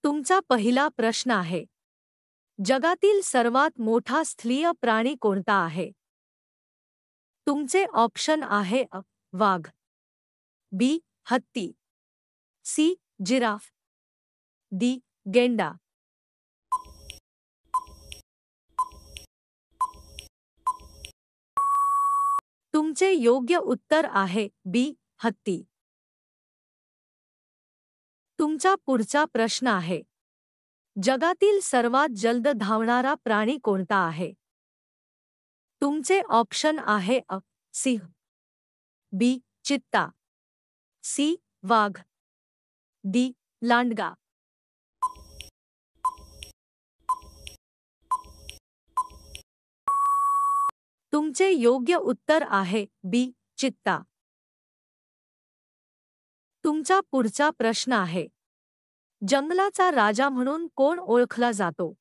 तुमचा पहिला प्रश्न आहे, जगातील सर्वात मोठा स्थलीय प्राणी कोणता आहे? तुमचे ऑप्शन आहे वाघ, बी हत्ती, सी जिराफ, डी गेंडा. तुमचे योग्य उत्तर आहे बी हत्ती. तुमचा पुढचा प्रश्न आहे, जगातील सर्वात जलद धावणारा प्राणी कोणता आहे? तुमचे ऑप्शन आहे सिंह, बी चित्ता, सी वाघ, डी लांडगा. तुमचे योग्य उत्तर आहे बी चित्ता. तुमचा पुढचा प्रश्न आहे, जंगलाचा राजा म्हणून कोण ओळखला जातो?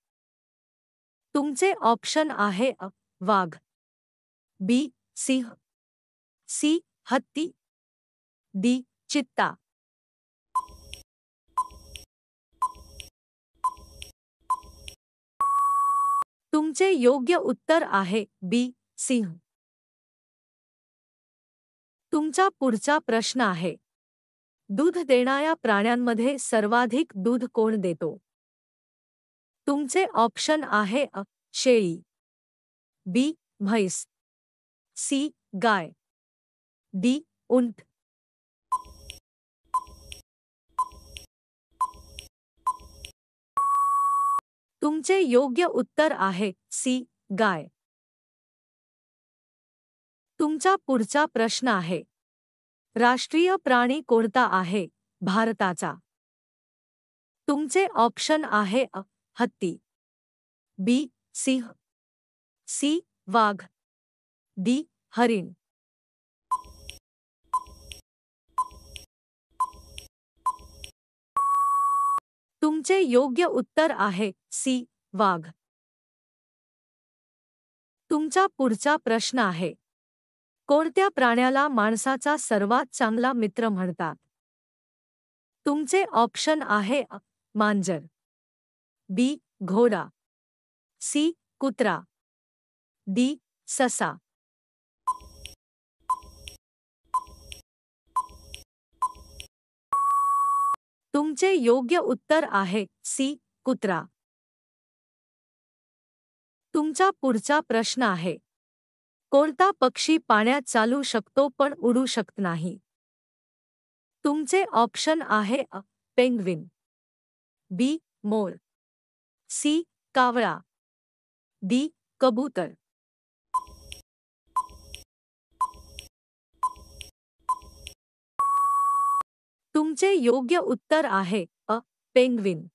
तुमचे ऑप्शन आहे वाघ, बी सिंह, सी हत्ती, डी चित्ता. तुमचे योग्य उत्तर आहे बी सिंह. तुमचा पुढचा प्रश्न आहे, दूध देणाऱ्या प्राण्यांमध्ये सर्वाधिक दूध कोण देतो? तुमचे ऑप्शन आहे शेळी, बी म्हैस, सी गाय, डी उंट. तुमचे योग्य उत्तर आहे सी गाय. तुमचा पुढचा प्रश्न आहे, राष्ट्रीय प्राणी कोणता आहे भारताचा? तुमचे ऑप्शन आहे हत्ती, बी सिंह, सी वाघ, डी हरिण. तुमचे योग्य उत्तर आहे सी वाघ. तुमचा पुढचा प्रश्न आहे, कोणत्या प्राण्याला माणसाचा सर्वात चांगला मित्र म्हणतात? तुमचे ऑप्शन आहे मांजर, बी घोडा, सी कुत्रा, डी ससा. तुमचे योग्य उत्तर आहे सी कुत्रा. तुमचा पुढचा प्रश्न आहे, कोणता पक्षी पाण्यात चालू शकतो पण उडू शकत नाही? तुमचे ऑप्शन आहे पेंग्विन, बी मोर, सी कावळा, डी कबूतर. तुमचे योग्य उत्तर आहे पेंग्विन.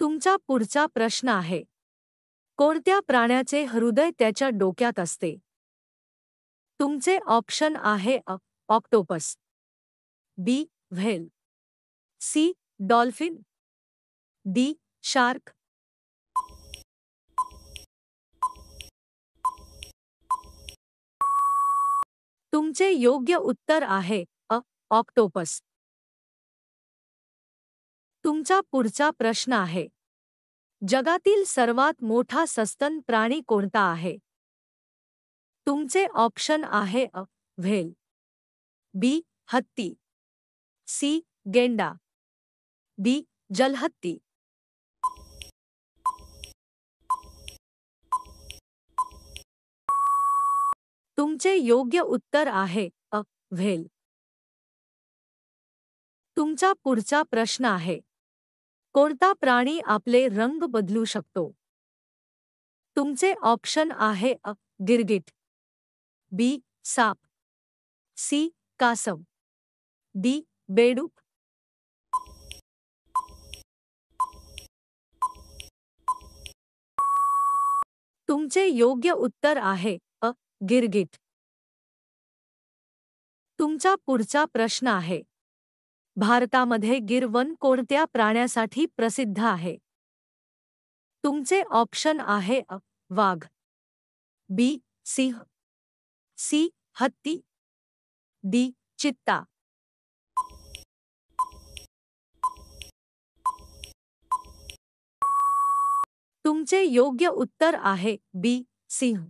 तुमचा पुढचा प्रश्न आहे, कोणत्या प्राण्याचे हृदय त्याच्या डोक्यात असते? तुमचे ऑप्शन आहे octopus, B whale, C dolphin, D shark. तुमचे योग्य उत्तर आहे ऑक्टोपस. तुमचा पुढचा प्रश्न आहे, जगातील सर्वात मोठा सस्तन प्राणी कोणता आहे? तुमचे ऑप्शन आहे व्हेल, बी हत्ती, सी गेंडा, डी जलहत्ती. तुमचे योग्य उत्तर आहे व्हेल. तुमचा पुढचा प्रश्न आहे, कोणता प्राणी आपले रंग बदलू शकतो? तुमचे ऑप्शन आहे गिरगिट, बी साप, सी कासव, डी बेडूक. तुमचे योग्य उत्तर आहे गिरगिट. तुमचा पुढचा प्रश्न आहे, भारतामध्ये गिर वन कोणत्या प्राण्यासाठी प्रसिद्ध आहे? तुमचे ऑप्शन आहे वाघ, बी सिंह, सी हत्ती, डी चित्ता. तुमचे योग्य उत्तर आहे बी सिंह.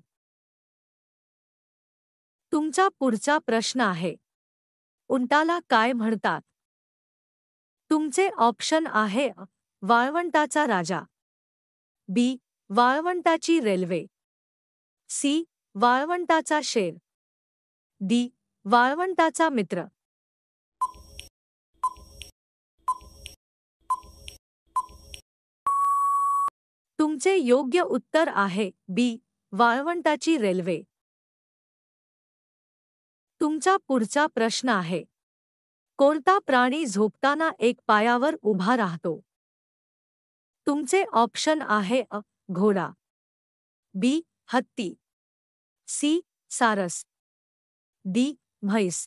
तुमचा पुढचा प्रश्न आहे, उंटाला काय म्हणतात? तुमचे ऑप्शन आहे अ. वाळवंटाचा राजा, बी. वाळवंटाची रेल्वे, सी. वाळवंटाचा शेर, डी. वाळवंटाचा मित्र. तुमचे योग्य उत्तर आहे बी. वाळवंटाची रेल्वे. तुमचा पुढचा प्रश्न आहे, कोणता प्राणी झोपताना एक पायावर उभा राहतो? तुमचे ऑप्शन आहे अ. घोडा, बी. हत्ती, सी. सारस, डी. म्हैस.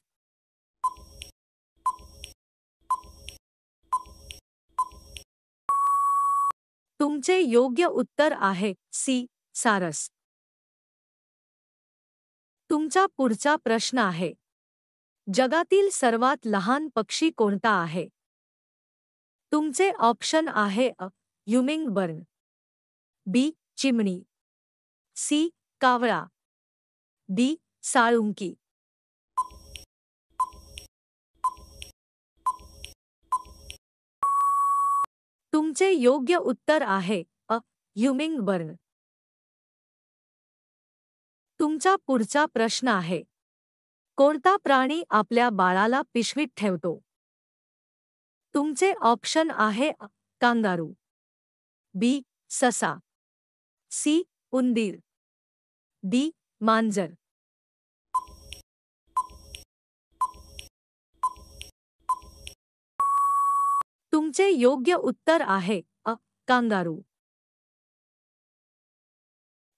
तुमचे योग्य उत्तर आहे सी. सारस. तुमचा पुढचा प्रश्न आहे, जगातील सर्वात लहान पक्षी कोणता आहे? तुमचे ऑप्शन आहे अ. ह्युमिंगबर्ड, बी. चिमणी, सी. कावळा, डी. साळुंकी. तुमचे योग्य उत्तर आहे अ. ह्युमिंगबर्ड. तुमचा पुढचा प्रश्न आहे, कोणता प्राणी आपल्या बाळाला पिशवीत ठेवतो? तुमचे ऑप्शन आहे अ. कांगारू, बी. ससा, सी. उंदीर, डी. मांजर. तुमचे योग्य उत्तर आहे अ. कांगारू.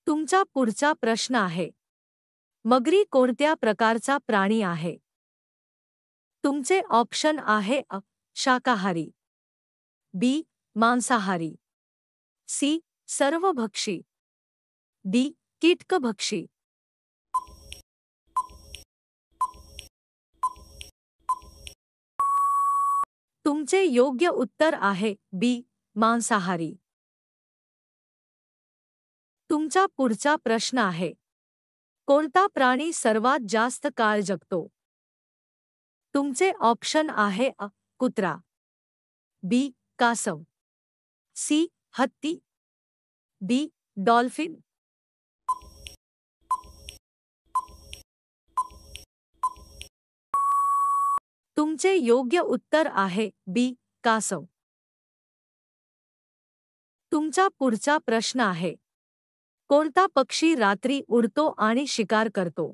तुमचा पुढचा प्रश्न आहे, मगरी कोणत्या प्रकारचा प्राणी आहे? तुमचे ऑप्शन आहे अ. शाकाहारी, बी. मांसाहारी, सी. सर्वभक्षी, डी. कीटकभक्षी. तुमचे योग्य उत्तर आहे बी. मांसाहारी. तुमचा पुढचा प्रश्न आहे, कोणता प्राणी सर्वात जास्त काळ जगतो? तुमचे ऑप्शन आहे अ. कुत्रा, बी. कासव, सी. हत्ती, डी. डॉल्फिन. तुमचे योग्य उत्तर आहे बी. कासव. तुमचा पुढचा प्रश्न आहे, कोणता पक्षी रात्री उडतो आणि शिकार करतो?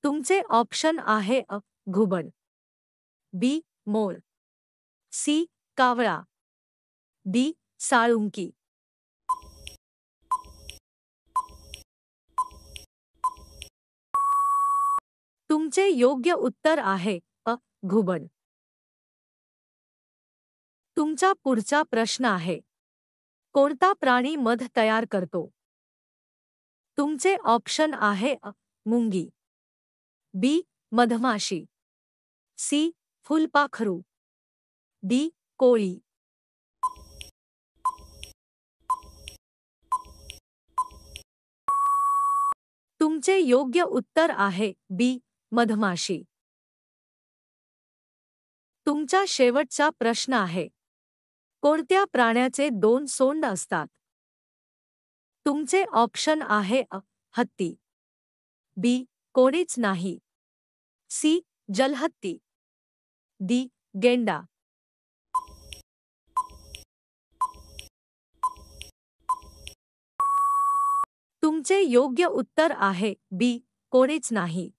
तुमचे ऑप्शन आहे अ. घुबड, बी. मोर, सी. कावळा, डी. साळुंकी. तुमचे योग्य उत्तर आहे अ. घुबड. तुमचा पुढचा प्रश्न आहे, कोणता प्राणी मध तयार करतो? तुमचे ऑप्शन आहे अ. मुंगी, बी. मधमाशी, सी. फुलपाखरू, डी. कोळी. तुमचे योग्य उत्तर आहे बी. मधमाशी. तुमचा शेवटचा प्रश्न आहे, कोणत्या प्राण्याचे 2 सोंड असतात? तुमचे ऑप्शन आहे अ. हत्ती, बी. कोणीच नाही, सी. जलहत्ती, डी. गेंडा. तुमचे योग्य उत्तर आहे बी. कोणीच नाही.